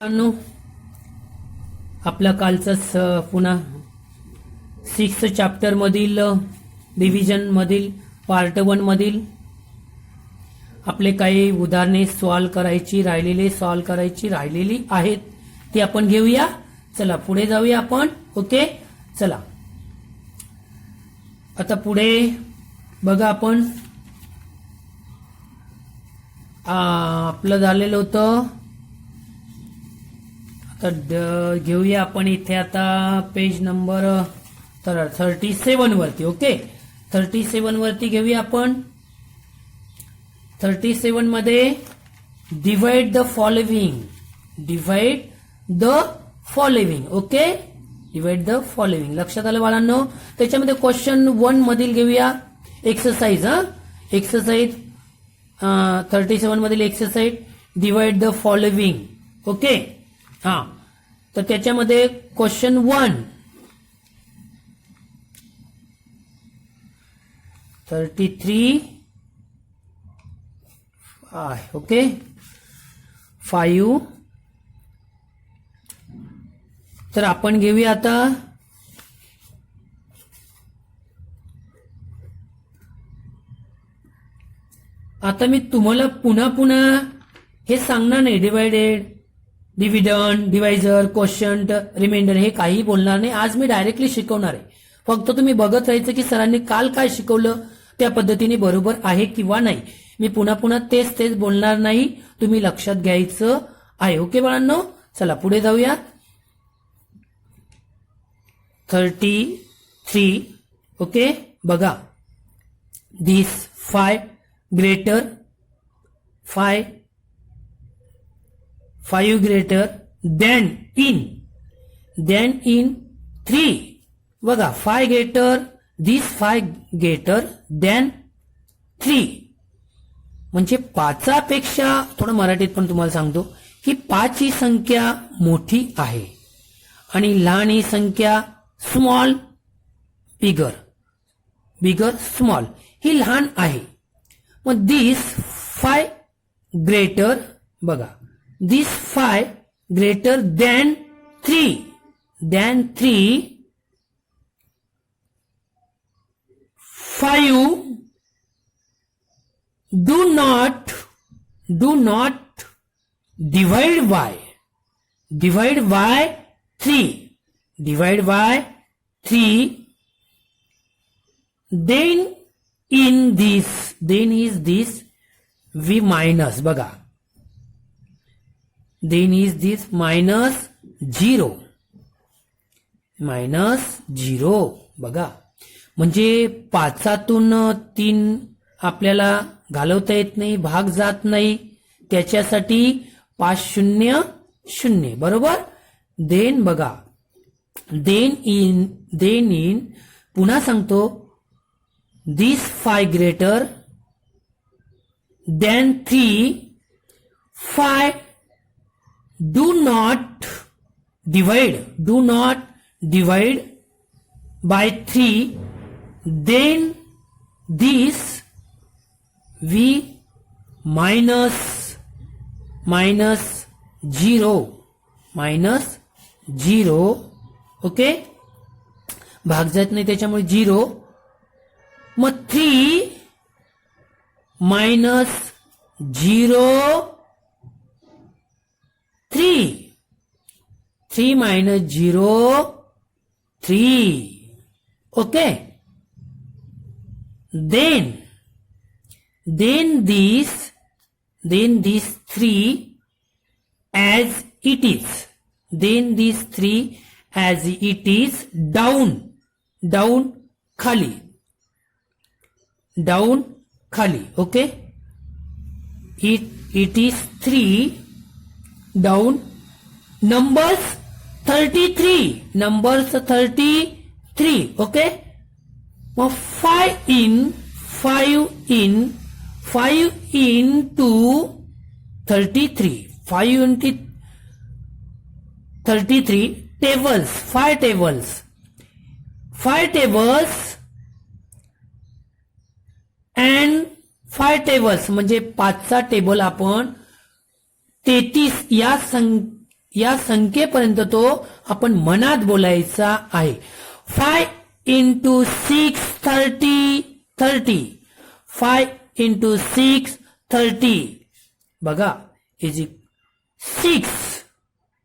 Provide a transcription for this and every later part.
मित्रांनो, आपला कालचाच पुन्हा 6th चॅप्टर मधील डिव्हिजन मधील पार्ट 1 मधील आपले काही उदाहरणे सॉल्व करायची राहिलेली आहेत ती आपण घेऊया. चला पुढे जाऊया आपण. ओके, चला आता पुढे बघा. आपण आपलं झालेलं होतं. तर घेऊया आपण इथे आता पेज नंबर 37 वरती. ओके, 37 वरती घेऊया आपण. 37 मध्ये divide the following. Okay, divide the following. लक्षात आलं बाळांनो. त्याच्यामध्ये क्वेश्चन 1 मधील घेऊया एक्सरसाइज. एक्सरसाइज 37 मधील exercise divide the following. Okay, तर त्याच्यामध्ये क्वेश्चन 1 33 ओके 5. तर आपण घेऊया आता मी तुम्हाला पुन्हा हे सांगणार नाही. डिव्हिडंड, डिवायझर, क्वोशंट, रिमाइंडर हे काही बोलणार नाही. आज मी डायरेक्टली शिकवणार आहे. फक्त तुम्ही बघत राहायचं की सरांनी काल काय शिकवलं त्या पद्धतीने बरोबर आहे किंवा नाही. मी पुन्हा तेच बोलणार नाही. तुम्ही लक्षात घ्यायचं आहे. ओके बाळांनो, चला पुढे जाऊया. 33 ओके बघा. दिस 5 greater 5 greater than in 3. बघा 5 greater, this 5 greater than 3. म्हणजे 5 पेक्षा थोडं मराठीत पण तुम्हाला सांगतो की 5 ही संख्या मोठी आहे आणि लहान ही संख्या स्मॉल, बिगर स्मॉल ही लहान आहे. मग दिस 5 ग्रेटर बघा, दिस 5 greater than 3 5 do not divide by 3 then is this v minus बघा, then is this -0 बघा. म्हणजे 5तून 3 आपल्याला घालवता येत नाही, भाग जात नाही. त्याच्यासाठी 5 0 0 बरोबर. देन बघा, देन इन पुन्हा सांगतो, दिस 5 greater than 3 5 do not divide by 3 then this v minus 0 okay. भाग जात नाही त्याच्यामुळे 0. मग 3 minus 0 3 minus 0 3 okay. then this 3 as it is, then this 3 as it is down खाली okay. it is 3 down. numbers 33 okay. मग 5 into 33 5 into 33 tables 5 tables and 5 tables म्हणजे 5चा table आपण 33 या या संख्येपर्यंत तो आपण मनात बोलायचा आहे. 5 into 6 30 30. 5 into 6 30. बघा इज 6.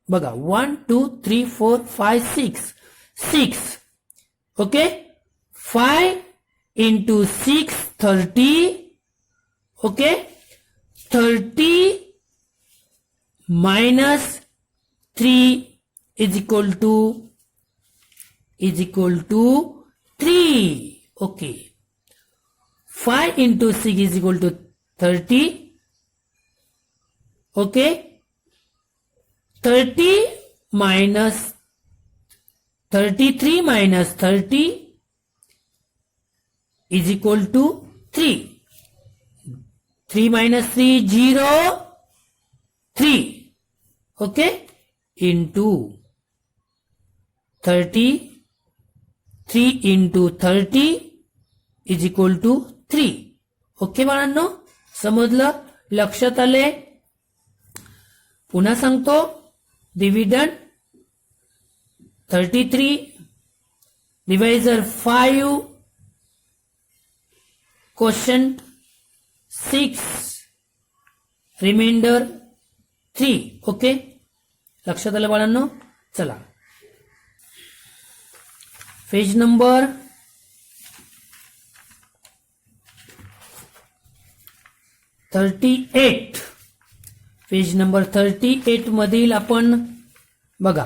बघा 1 2 3 4 5 6 6. Okay 5 into 6 30. Okay 30 minus 3 is equal to 3. Okay 5 into 6 is equal to 30. Okay 30 minus 33 minus 30 is equal to 3. 3 minus 3 0 3. Okay into 30. 3 into 30 is equal to 3. Okay बाळांनो समजलं लक्षात आले. पुन्हा सांगतो dividend 33 divisor 5 quotient 6 remainder 3. Okay लक्षात आलं बाळांनो. चला पेज नंबर 38. पेज नंबर 38 मधील आपण बघा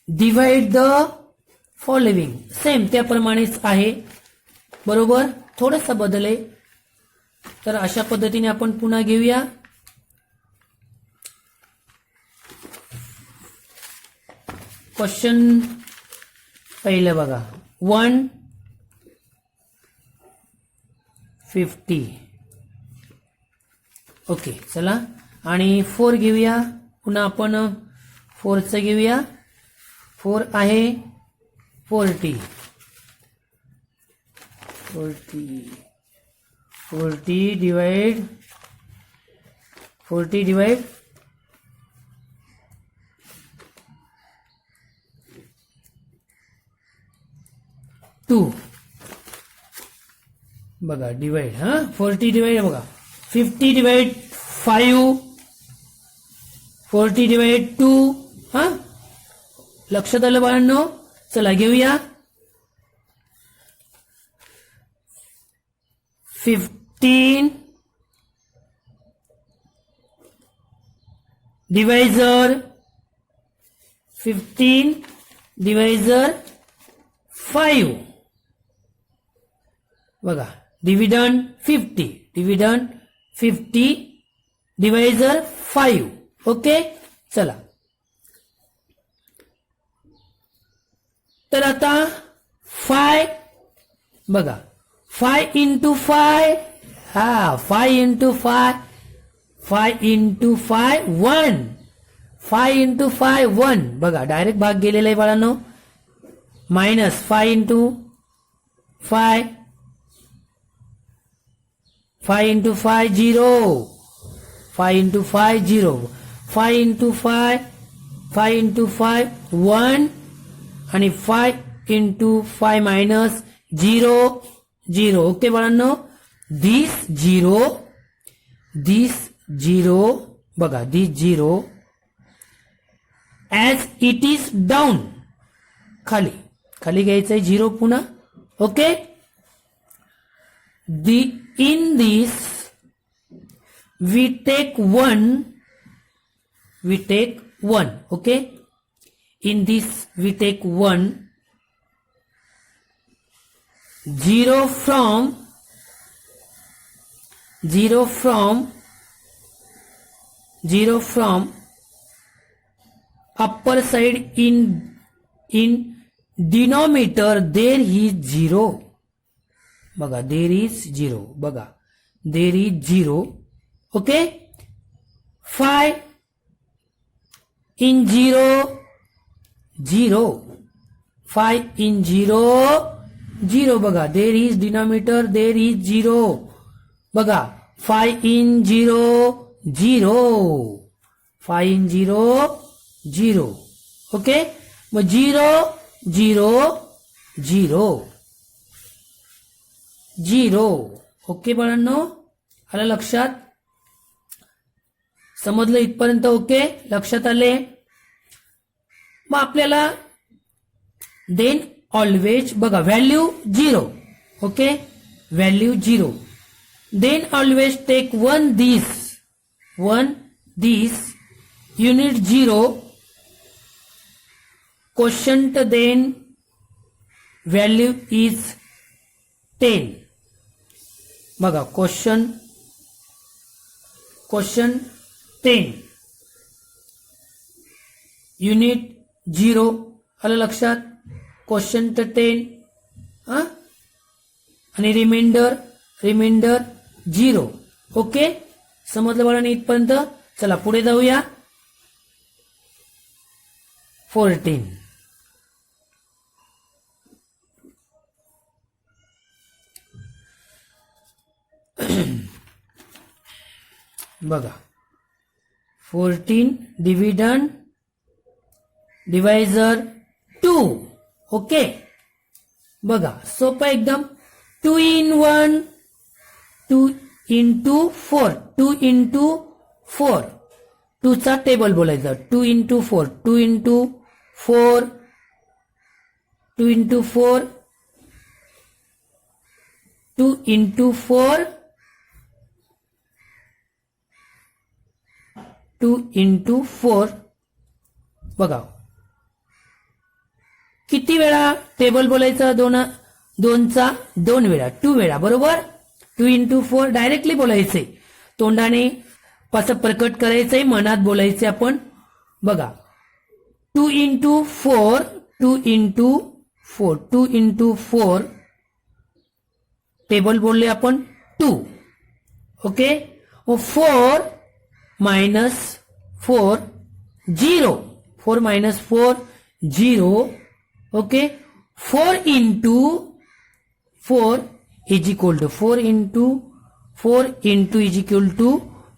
डिवाइड द फॉलोइंग सेम त्याप्रमाणेच आहे बरोबर. थोडासा बदल आहे तर अशा पद्धतीने आपण पुन्हा घेऊया. क्वेश्चन पहिलं बघा 150. ओके चला आणि 4 घेऊया. पुन्हा आपण 4चं घेऊया. 4 आहे 40 डिवाइड 2 बघा डिवाइड 40 डिवाइड बघा 50 डिवाइड 5 40 डिवाइड 2 लक्षात आलं बाळांनो. चला घेऊया 15 डिवायझर 5 बघा डिव्हिडंड 50 डिवायझर 5. ओके चला तर आता 5 बघा 5 into 5 5 into 5 1. 5 into 5 1 बघा डायरेक्ट भाग गेलेला आहे बाळांनो. Minus 5 into 5 5 into 5 0. 5 into 5 0. 5 into 5 1 आणि 5 into 5 minus 0 0. ओके बाळांनो this 0 बघा this 0 as it is down खाली घ्यायचंय 0 पुन्हा. Okay in this we take 1. Okay in this we take 1. 0 from upper side in denominator there is 0 बघा there is 0 बघा there is 0. Okay 5 in 0 5 in 0 बघा there is denominator there is 0 बघा 5 in 0 5 in 0 0. Okay, मग 0 0 0 0. Okay बाळांनो, आलं लक्षात? समजलं इथपर्यंत? ओके, लक्षात आले? मग आपल्याला देन ऑलवेज बघा value 0. Okay, value 0. Then always take one this unit 0 quotient then value is 10. बघा क्वेश्चन 10 युनिट 0. आलं लक्षात? क्वेश्चन 10 आणि रिमाइंडर 0. ओके, समजलं बाळांनी इथपर्यंत? चला पुढे जाऊया. 14. बघा 14 डिव्हिडंड डिवायझर 2. ओके, बघा सोपं एकदम. 2 in 1 2 into 4 2 into 4 2 चा टेबल बोलायचं. 2 into 4 2 into 4 2 into 4 2 into 4 2 into 4. बघा किती वेळा टेबल बोलायचं? दोनचा 2 वेळा, 2 वेळा, बरोबर. 2 into 4 डायरेक्टली बोलायचंय, तोंडाने असं प्रकट करायचंय, मनात बोलायचंय आपण. बघा 2 into 4 2 into 4 2 into 4 टेबल बोलले आपण 2. Okay, 4 minus 4 0 4 minus 4 0. Okay, 4 into 4 is equal to 4 into 4 into is equal to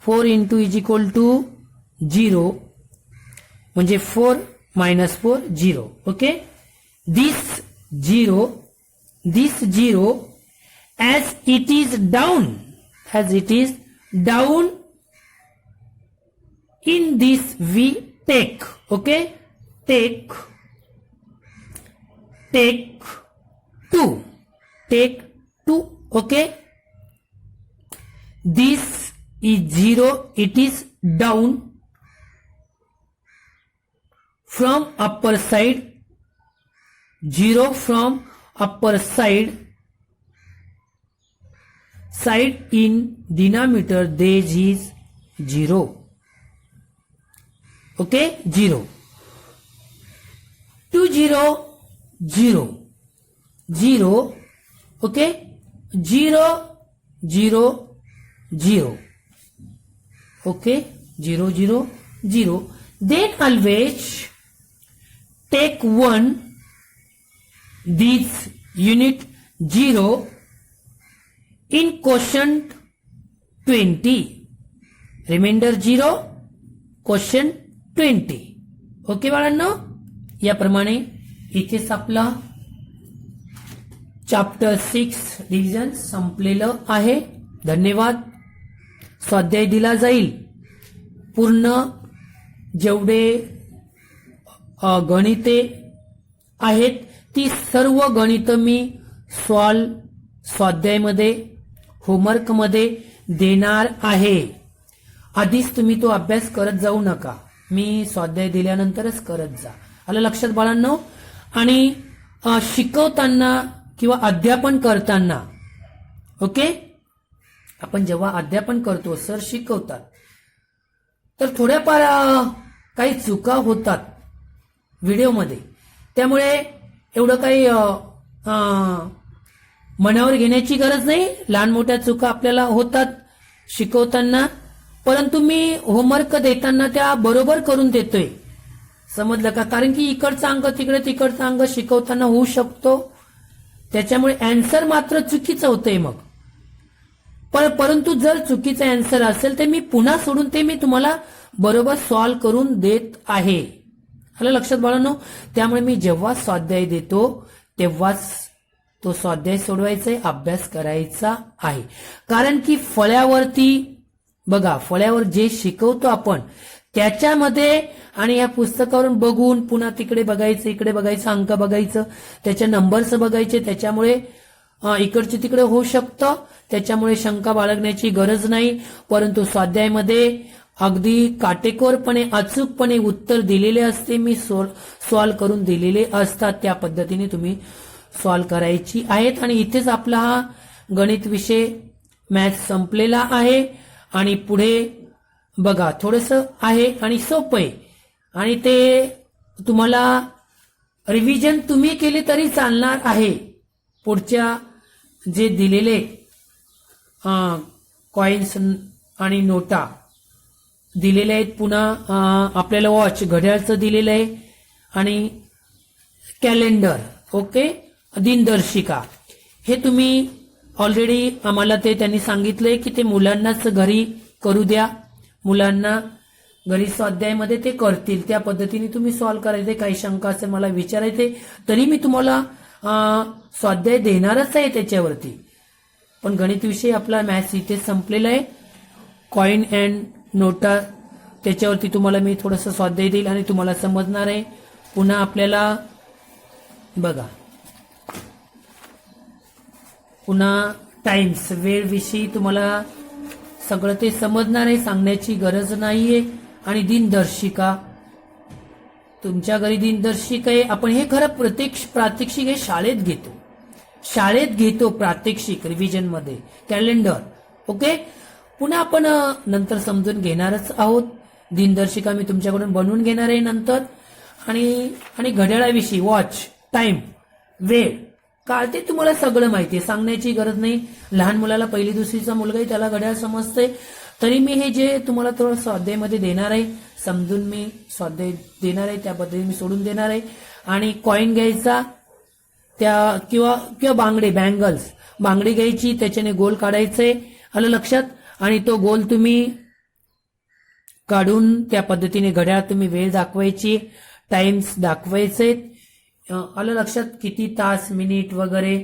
4 into is equal to 0. म्हणजे 4 minus 4 0. Okay, this 0 as it is down in this we take. Okay, take 2. Okay, this is 0, it is down from upper side. 0 from upper side in denominator there is 0. Okay, 0 2 0 0 0. Okay, 0 0 0. Okay, 0 0 0. Then always take 1 this unit 0 in quotient 20. Remainder 0 quotient 20. Okay बाळांनो, याप्रमाणे इथेच आपला chapter 6 division संपलेलं आहे. धन्यवाद. स्वाध्याय दिला जाईल. पूर्ण जेवढे गणिते आहेत ती सर्व गणित मी स्वाध्यायमध्ये होमवर्कमध्ये देणार आहे. आधीच तुम्ही तो अभ्यास करत जाऊ नका. मी स्वाध्याय दिल्यानंतरच करत जा. आलं लक्षात बाळांनो? आणि शिकवताना किंवा अध्यापन करताना, ओके, आपण जेव्हा अध्यापन करतो, सर शिकवतात, तर थोड्याफार काही चुका होतात व्हिडिओमध्ये. त्यामुळे एवढं काही मनावर घेण्याची गरज नाही. लहान मोठ्या चुका आपल्याला होतात शिकवताना, परंतु मी होमवर्क देताना त्या बरोबर करून देतोय. समजलं का? कारण की इकडचा अंक तिकडे, तिकडचा अंक शिकवताना होऊ शकतो. त्याच्यामुळे अँसर मात्र चुकीचं होतंय मग. परंतु जर चुकीचा अँसर असेल तर मी पुन्हा सोडून ते मी तुम्हाला बरोबर सॉल्व्ह करून देत आहे. आलं लक्षात बाळांनो. त्यामुळे मी जेव्हा स्वाध्याय देतो तेव्हाच तो स्वाध्याय सोडवायचा आहे, अभ्यास करायचा आहे. कारण की फळ्यावरती बघा, फळ्यावर जे शिकवतो आपण त्याच्यामध्ये आणि या पुस्तकावरून बघून पुन्हा तिकडे बघायचं, इकडे बघायचं, अंक बघायचं, त्याच्या नंबर्स बघायचे, त्याच्यामुळे इकडचे तिकडे होऊ शकतं. त्याच्यामुळे शंका बाळगण्याची गरज नाही. परंतु स्वाध्यायामध्ये अगदी काटेकोरपणे अचूकपणे उत्तर दिलेले असते. मी सॉल्व्ह करून दिलेले असतात. त्या पद्धतीने तुम्ही सॉल्व्ह करायची आहेत. आणि इथेच आपला हा गणित विषय मॅथ्स संपलेला आहे. आणि पुढे बघा थोडंसं आहे आणि सोपं आहे. आणि ते तुम्हाला रिव्हिजन तुम्ही केली तरी चालणार आहे. पुढच्या जे दिलेले कॉइन्स आणि नोटा दिलेले आहेत, पुन्हा आपल्याला वॉच घड्याळचं दिलेलं आहे आणि कॅलेंडर, ओके, दिनदर्शिका, हे तुम्ही ऑलरेडी आम्हाला ते त्यांनी सांगितलंय की ते मुलांनाच घरी करू द्या. मुलांना घरी स्वाध्यायामध्ये ते करतील. त्या पद्धतीने तुम्ही सॉल्व्ह करायचे. काही शंका असेल मला विचारायचे तरी मी तुम्हाला स्वाध्याय देणारच आहे त्याच्यावरती. पण गणित विषय आपला मॅथ्स इथे संपलेला आहे. कॉइन अँड नोटा त्याच्यावरती तुम्हाला मी थोडंसं स्वाध्याय देईल आणि तुम्हाला समजणार आहे. पुन्हा आपल्याला बघा, पुन्हा टाइम्स, वेळविषयी तुम्हाला सगळं ते समजणार आहे, सांगण्याची गरज नाहीये. आणि दिनदर्शिका, तुमच्या घरी दिनदर्शिका आहे. आपण हे खरं प्रात्यक्षिक हे शाळेत घेतो प्रात्यक्षिक रिव्हिजन मध्ये. Calendar, okay. पुन्हा आपण नंतर समजून घेणारच आहोत. दिनदर्शिका मी तुमच्याकडून बनवून घेणार आहे नंतर. आणि घड्याळाविषयी वॉच, टाइम, वेळ, काळ, ते तुम्हाला सगळं माहिती आहे, सांगण्याची गरज नाही. लहान मुलाला पहिली दुसरीचा मुलगा आहे त्याला घड्याळ समजते. तरी मी हे जे तुम्हाला थोडं स्वाध्यायामध्ये देणार आहे, समजून मी स्वाध्याय देणार आहे, त्या पद्धतीने मी सोडून देणार आहे. आणि कॉइन घ्यायचा, त्या किंवा बँगल्स, बांगडी घ्यायची, त्याच्याने गोल काढायचे, आलं लक्षात. आणि तो गोल तुम्ही काढून त्या पद्धतीने घड्याळ तुम्ही वेळ दाखवायची, टाइम्स दाखवायचे, आलं लक्षात. किती तास, मिनिट वगैरे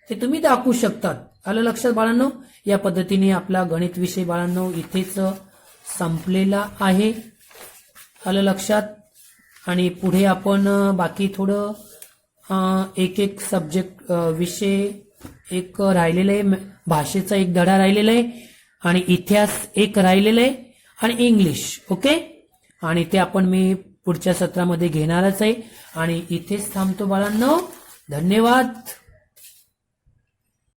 ते तुम्ही दाखवू शकतात. आलं लक्षात बाळांनो. या पद्धतीने आपला गणित विषय बाळांनो इथेच संपलेला आहे, आलं लक्षात. आणि पुढे आपण बाकी थोडं एक सब्जेक्ट विषय एक राहिलेला आहे. भाषेचा एक धडा राहिलेला आहे आणि इतिहास एक राहिलेला आहे आणि इंग्लिश, ओके. आणि ते आपण मी पुढच्या सत्रामध्ये घेणारच आहे. आणि इथेच थांबतो बाळांनो. धन्यवाद.